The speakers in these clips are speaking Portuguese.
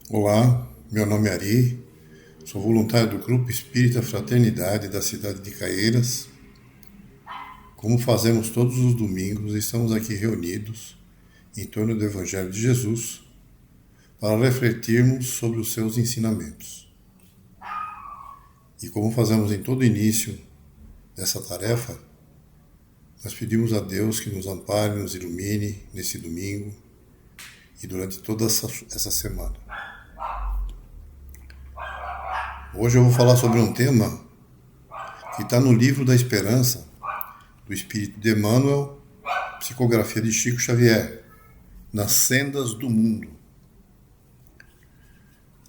Olá, meu nome é Ari, sou voluntário do Grupo Espírita Fraternidade da cidade de Caieiras. Como fazemos todos os domingos, estamos aqui reunidos em torno do Evangelho de Jesus para refletirmos sobre os seus ensinamentos. E como fazemos em todo início dessa tarefa, nós pedimos a Deus que nos ampare, nos ilumine nesse domingo e durante toda essa semana. Hoje eu vou falar sobre um tema que está no Livro da Esperança, do Espírito de Emmanuel, psicografia de Chico Xavier, Nas Sendas do Mundo.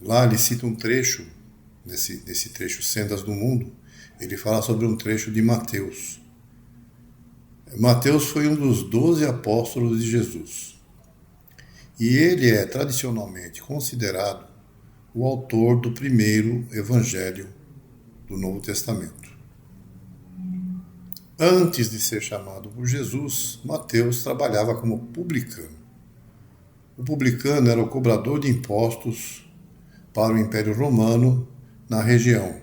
Lá ele cita um trecho, nesse trecho Sendas do Mundo, ele fala sobre um trecho de Mateus. Mateus foi um dos 12 apóstolos de Jesus. E ele é tradicionalmente considerado o autor do primeiro evangelho do Novo Testamento. Antes de ser chamado por Jesus, Mateus trabalhava como publicano. O publicano era o cobrador de impostos para o Império Romano na região.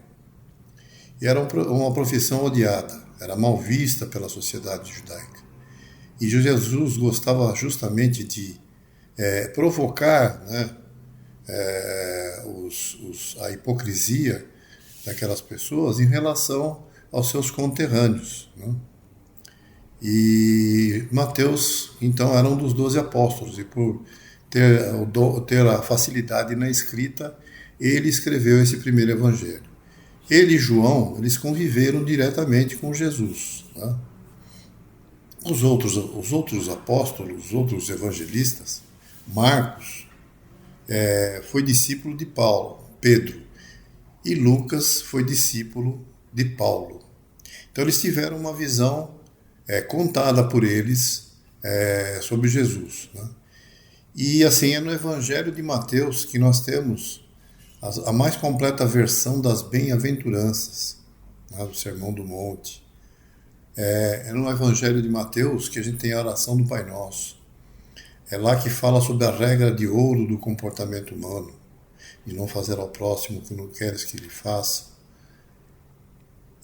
E era uma profissão odiada, era mal vista pela sociedade judaica. E Jesus gostava justamente de provocar, a hipocrisia daquelas pessoas em relação aos seus conterrâneos. E Mateus, então, era um dos 12 apóstolos, e por ter a facilidade na escrita, ele escreveu esse primeiro evangelho. Ele e João, eles conviveram diretamente com Jesus. Os outros apóstolos, os outros evangelistas, Marcos, foi discípulo de Pedro, e Lucas foi discípulo de Paulo. Então eles tiveram uma visão contada por eles sobre Jesus. E assim é no Evangelho de Mateus que nós temos a mais completa versão das bem-aventuranças, do Sermão do Monte. É no Evangelho de Mateus que a gente tem a oração do Pai Nosso. É lá que fala sobre a regra de ouro do comportamento humano, de não fazer ao próximo o que não queres que ele faça.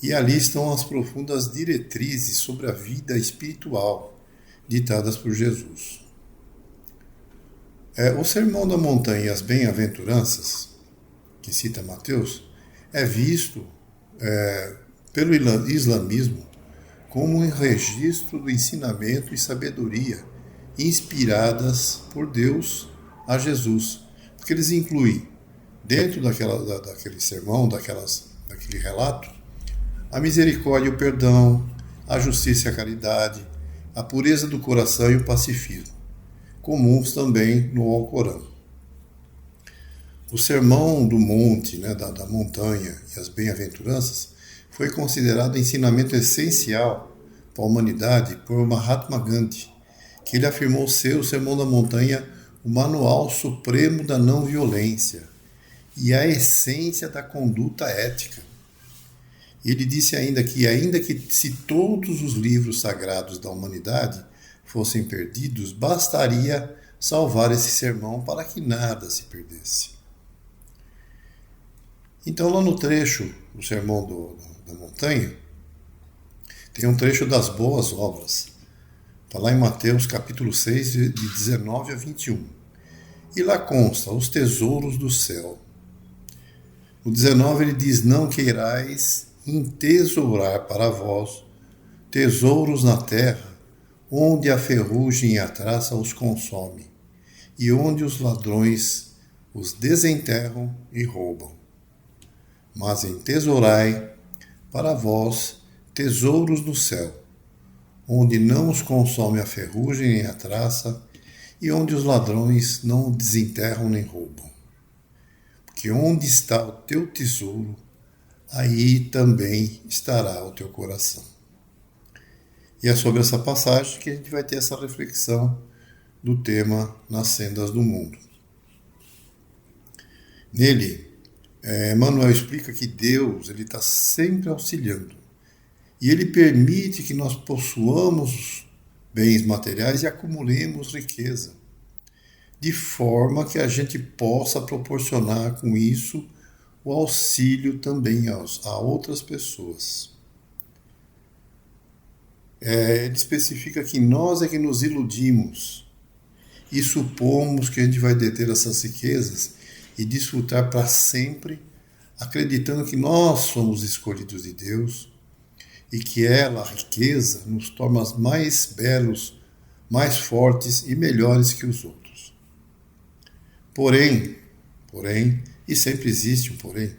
E ali estão as profundas diretrizes sobre a vida espiritual ditadas por Jesus. O Sermão da Montanha e as Bem-aventuranças, que cita Mateus, é visto pelo islamismo como um registro do ensinamento e sabedoria inspiradas por Deus a Jesus, porque eles incluem dentro daquele sermão, daquele relato, a misericórdia e o perdão, a justiça e a caridade, a pureza do coração e o pacifismo, comuns também no Alcorão. O Sermão do Monte, da montanha e as bem-aventuranças, foi considerado ensinamento essencial para a humanidade por Mahatma Gandhi, que ele afirmou ser o Sermão da Montanha o manual supremo da não-violência e a essência da conduta ética. Ele disse ainda que se todos os livros sagrados da humanidade fossem perdidos, bastaria salvar esse sermão para que nada se perdesse. Então, lá no trecho do Sermão da Montanha, tem um trecho das boas obras. Está lá em Mateus capítulo 6, de 19 a 21. E lá consta os tesouros do céu. No 19 ele diz, não queirais entesourar para vós tesouros na terra, onde a ferrugem e a traça os consome, e onde os ladrões os desenterram e roubam. Mas entesourai para vós tesouros no céu, onde não os consome a ferrugem nem a traça, e onde os ladrões não o desenterram nem roubam. Porque onde está o teu tesouro, aí também estará o teu coração. E é sobre essa passagem que a gente vai ter essa reflexão do tema Nas Sendas do Mundo. Nele, Emmanuel explica que Deus está sempre auxiliando. E ele permite que nós possuamos bens materiais e acumulemos riqueza. de forma que a gente possa proporcionar com isso o auxílio também a outras pessoas. Ele especifica que nós é que nos iludimos e supomos que a gente vai deter essas riquezas e desfrutar para sempre, acreditando que nós somos escolhidos de Deus e que ela, a riqueza, nos torna mais belos, mais fortes e melhores que os outros. Porém, e sempre existe um porém,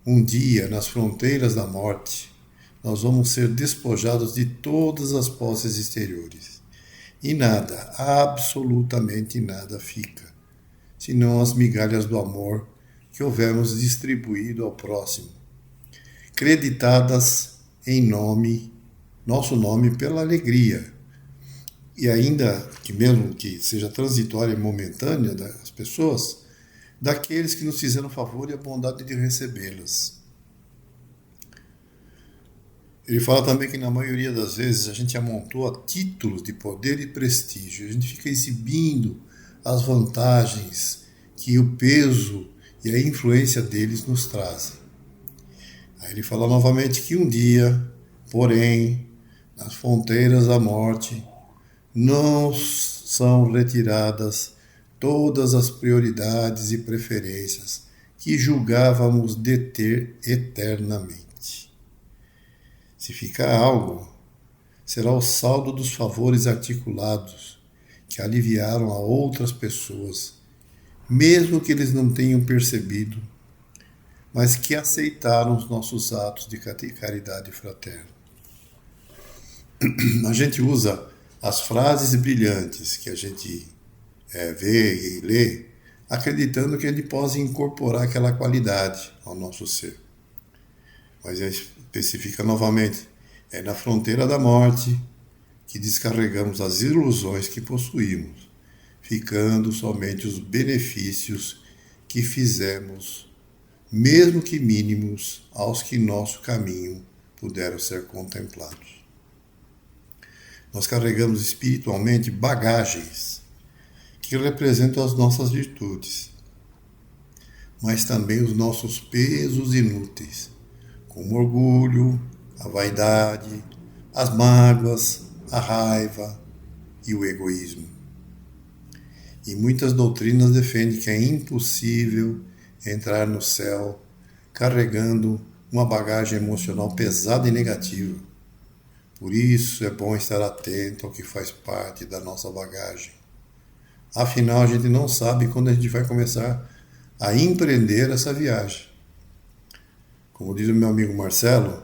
um dia, nas fronteiras da morte, nós vamos ser despojados de todas as posses exteriores. E nada, absolutamente nada fica, senão as migalhas do amor que houvermos distribuído ao próximo, creditadas em nosso nome pela alegria. E ainda que mesmo que seja transitória e momentânea das pessoas, daqueles que nos fizeram favor e a bondade de recebê-las. Ele fala também que na maioria das vezes a gente amontoa títulos de poder e prestígio, a gente fica exibindo as vantagens que o peso e a influência deles nos trazem. Aí ele fala novamente que um dia, porém, nas fronteiras da morte, não são retiradas todas as prioridades e preferências que julgávamos deter eternamente. Se ficar algo, será o saldo dos favores articulados que aliviaram a outras pessoas, mesmo que eles não tenham percebido, mas que aceitaram os nossos atos de caridade fraterna. A gente usa as frases brilhantes que a gente vê e lê, acreditando que a gente possa incorporar aquela qualidade ao nosso ser. Mas especifica novamente, é na fronteira da morte que descarregamos as ilusões que possuímos, ficando somente os benefícios que fizemos, mesmo que mínimos, aos que nosso caminho puderam ser contemplados. Nós carregamos espiritualmente bagagens que representam as nossas virtudes, mas também os nossos pesos inúteis, como o orgulho, a vaidade, as mágoas, a raiva e o egoísmo. E muitas doutrinas defendem que é impossível entrar no céu carregando uma bagagem emocional pesada e negativa. Por isso é bom estar atento ao que faz parte da nossa bagagem. Afinal, a gente não sabe quando a gente vai começar a empreender essa viagem. Como diz o meu amigo Marcelo,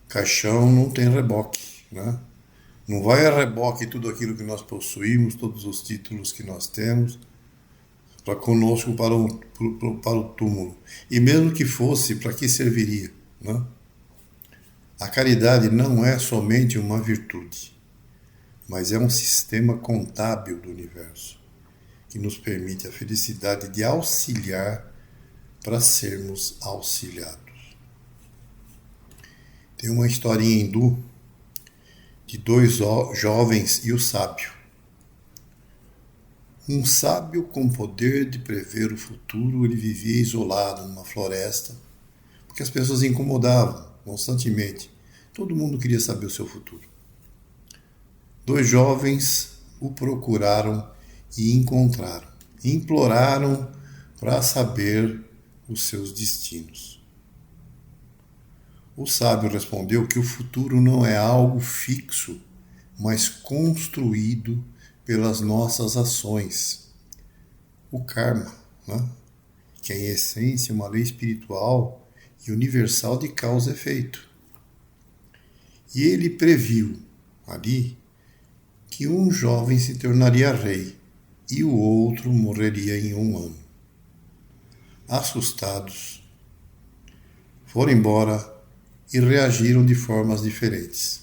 caixão não tem reboque, né? Não vai a reboque tudo aquilo que nós possuímos, todos os títulos que nós temos, para conosco para o túmulo. E mesmo que fosse, para que serviria, né? A caridade não é somente uma virtude, mas é um sistema contábil do universo, que nos permite a felicidade de auxiliar para sermos auxiliados. Tem uma historinha hindu de dois jovens e o sábio. Um sábio com poder de prever o futuro, ele vivia isolado numa floresta, porque as pessoas incomodavam constantemente. Todo mundo queria saber o seu futuro. Dois jovens o procuraram e encontraram. Imploraram para saber os seus destinos. O sábio respondeu que o futuro não é algo fixo, mas construído pelas nossas ações. O karma, né? Que é em essência uma lei espiritual e universal de causa e efeito. E ele previu ali que um jovem se tornaria rei e o outro morreria em 1 ano. Assustados, foram embora e reagiram de formas diferentes.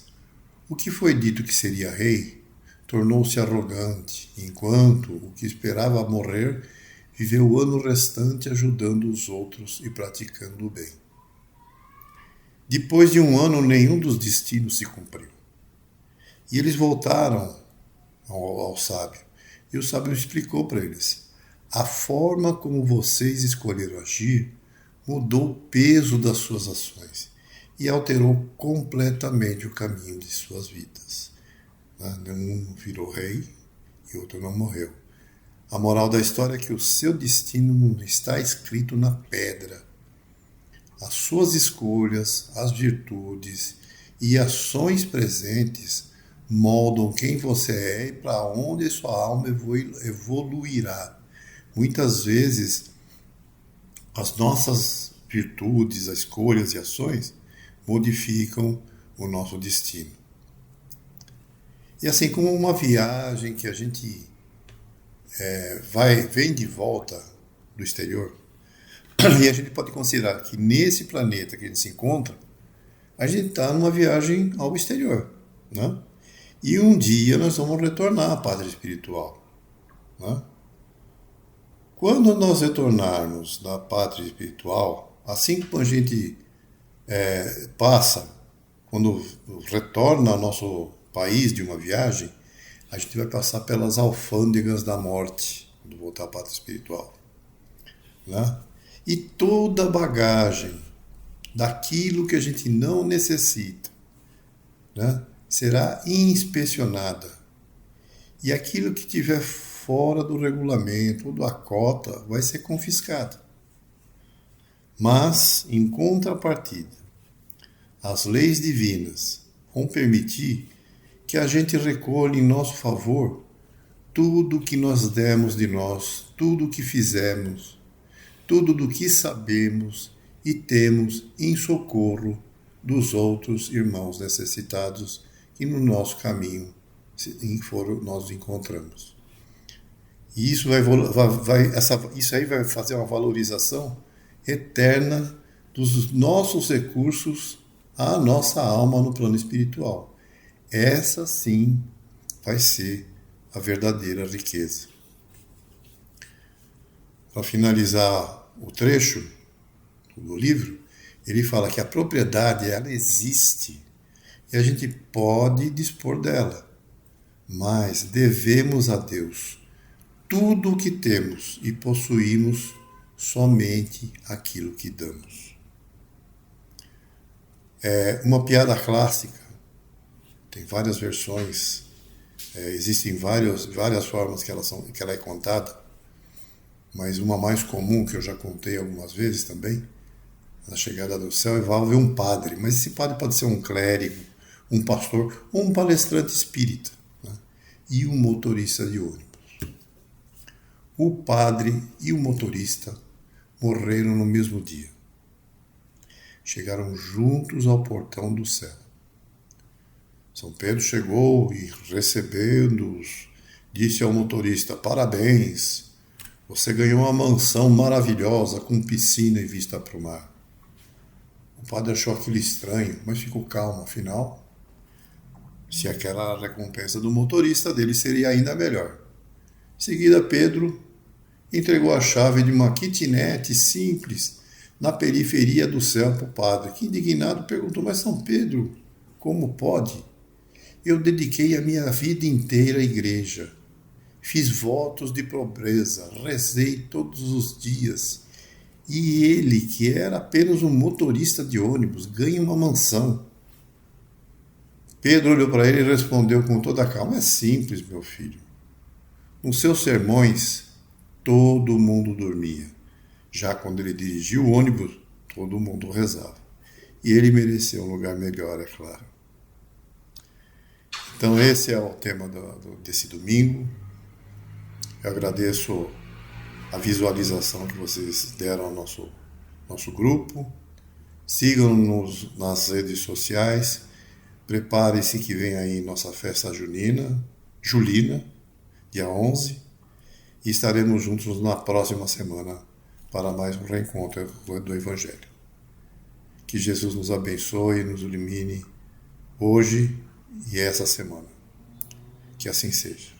O que foi dito que seria rei tornou-se arrogante, enquanto o que esperava morrer viveu o ano restante ajudando os outros e praticando o bem. Depois de 1 ano, nenhum dos destinos se cumpriu. E eles voltaram ao sábio E o sábio explicou para eles: a forma como vocês escolheram agir mudou o peso das suas ações e alterou completamente o caminho de suas vidas. Um virou rei e outro não morreu. A moral da história é que o seu destino não está escrito na pedra. As suas escolhas, as virtudes e ações presentes moldam quem você é e para onde sua alma evoluirá. Muitas vezes, as nossas virtudes, as escolhas e ações modificam o nosso destino. E assim como uma viagem que a gente vem de volta do exterior, e a gente pode considerar que nesse planeta que a gente se encontra, a gente está numa viagem ao exterior, né? E um dia nós vamos retornar à pátria espiritual, né? Quando nós retornarmos da pátria espiritual, assim como a gente passa, quando retorna ao nosso país de uma viagem, a gente vai passar pelas alfândegas da morte, quando voltar à pátria espiritual, né? E toda a bagagem daquilo que a gente não necessita, né, será inspecionada. E aquilo que tiver fora do regulamento ou da cota vai ser confiscado. Mas, em contrapartida, as leis divinas vão permitir que a gente recolha em nosso favor tudo o que nós demos de nós, tudo o que fizemos, tudo do que sabemos e temos em socorro dos outros irmãos necessitados que no nosso caminho nós encontramos. E isso isso aí vai fazer uma valorização eterna dos nossos recursos à nossa alma no plano espiritual. Essa sim vai ser a verdadeira riqueza. Para finalizar o trecho do livro, ele fala que a propriedade ela existe e a gente pode dispor dela, mas devemos a Deus tudo o que temos e possuímos somente aquilo que damos. É uma piada clássica, tem várias versões, existem várias formas que ela é contada, mas uma mais comum, que eu já contei algumas vezes também, na chegada do céu, envolve um padre. Mas esse padre pode ser um clérigo, um pastor ou um palestrante espírita, né? E um motorista de ônibus. O padre e o motorista morreram no mesmo dia. Chegaram juntos ao portão do céu. São Pedro chegou e, recebendo-os, disse ao motorista: parabéns! Você ganhou uma mansão maravilhosa com piscina e vista para o mar. O padre achou aquilo estranho, mas ficou calmo, afinal, se aquela recompensa do motorista dele seria ainda melhor. Em seguida, Pedro entregou a chave de uma kitnet simples na periferia do céu para o padre, que indignado perguntou: mas São Pedro, como pode? Eu dediquei a minha vida inteira à igreja. Fiz votos de pobreza, rezei todos os dias. E ele, que era apenas um motorista de ônibus, ganha uma mansão. Pedro olhou para ele e respondeu com toda a calma: é simples, meu filho. Nos seus sermões, todo mundo dormia. Já quando ele dirigia o ônibus, todo mundo rezava. E ele mereceu um lugar melhor, é claro. Então esse é o tema desse domingo. Eu agradeço a visualização que vocês deram ao nosso grupo. Sigam-nos nas redes sociais. Prepare-se que vem aí nossa festa julina, dia 11. E estaremos juntos na próxima semana para mais um reencontro do Evangelho. Que Jesus nos abençoe e nos ilumine hoje e essa semana. Que assim seja.